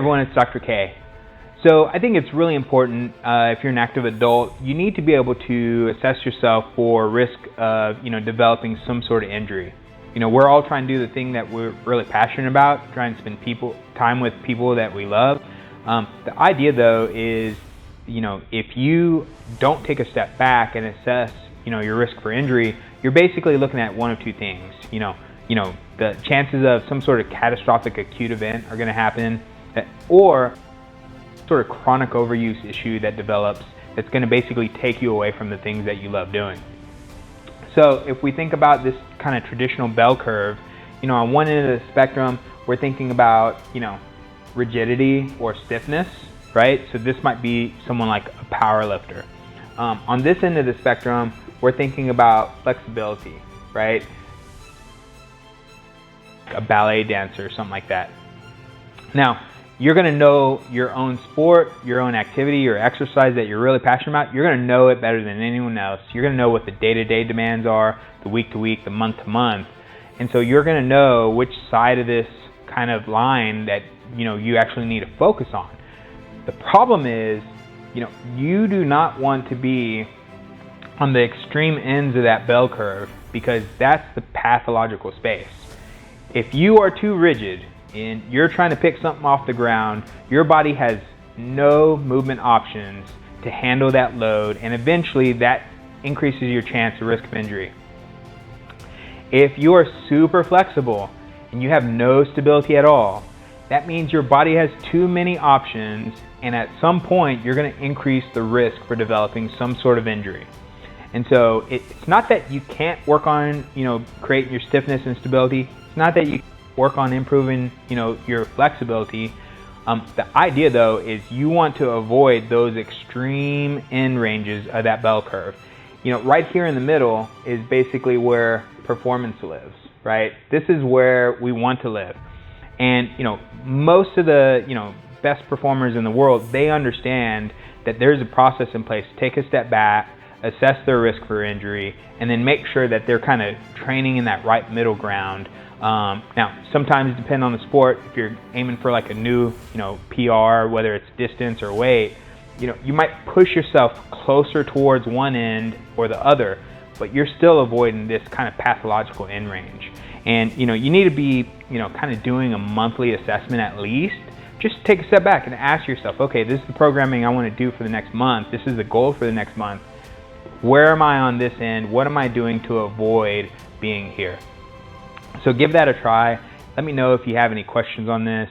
everyone, it's Dr. K. So I think it's really important if you're an active adult, you need to be able to assess yourself for risk of developing some sort of injury. We're all trying to do the thing that we're really passionate about, trying to spend time with people that we love. The idea though is, if you don't take a step back and assess, your risk for injury, you're basically looking at one of two things. The chances of some sort of catastrophic acute event are going to happen, or sort of chronic overuse issue that develops that's going to basically take you away from the things that you love doing. So if we think about this kind of traditional bell curve, on one end of the spectrum, we're thinking about, rigidity or stiffness, right? So this might be someone like a power lifter. On this end of the spectrum, we're thinking about flexibility, right? A ballet dancer or something like that. Now, you're going to know your own sport, your own activity, your exercise that you're really passionate about. You're going to know it better than anyone else. You're going to know what the day-to-day demands are, the week-to-week, the month-to-month. And so you're going to know which side of this kind of line that you actually need to focus on. The problem is, you do not want to be on the extreme ends of that bell curve, because that's the pathological space. If you are too rigid and you're trying to pick something off the ground, your body has no movement options to handle that load, and eventually that increases your chance of risk of injury. If you are super flexible and you have no stability at all, that means your body has too many options, and at some point you're going to increase the risk for developing some sort of injury. And so it's not that you can't work on, creating your stiffness and stability. It's not that you work on improving, your flexibility. The idea though is you want to avoid those extreme end ranges of that bell curve. Right here in the middle is basically where performance lives, right? This is where we want to live. And, most of the, best performers in the world, they understand that there's a process in place to take a step back, assess their risk for injury, and then make sure that they're kind of training in that right middle ground. Now, sometimes depending on the sport, if you're aiming for like a new, PR, whether it's distance or weight, you might push yourself closer towards one end or the other, but you're still avoiding this kind of pathological end range. And, you need to be, kind of doing a monthly assessment at least. Just take a step back and ask yourself, okay, this is the programming I want to do for the next month. This is the goal for the next month. Where am I on this end? What am I doing to avoid being here? So give that a try. Let me know if you have any questions on this.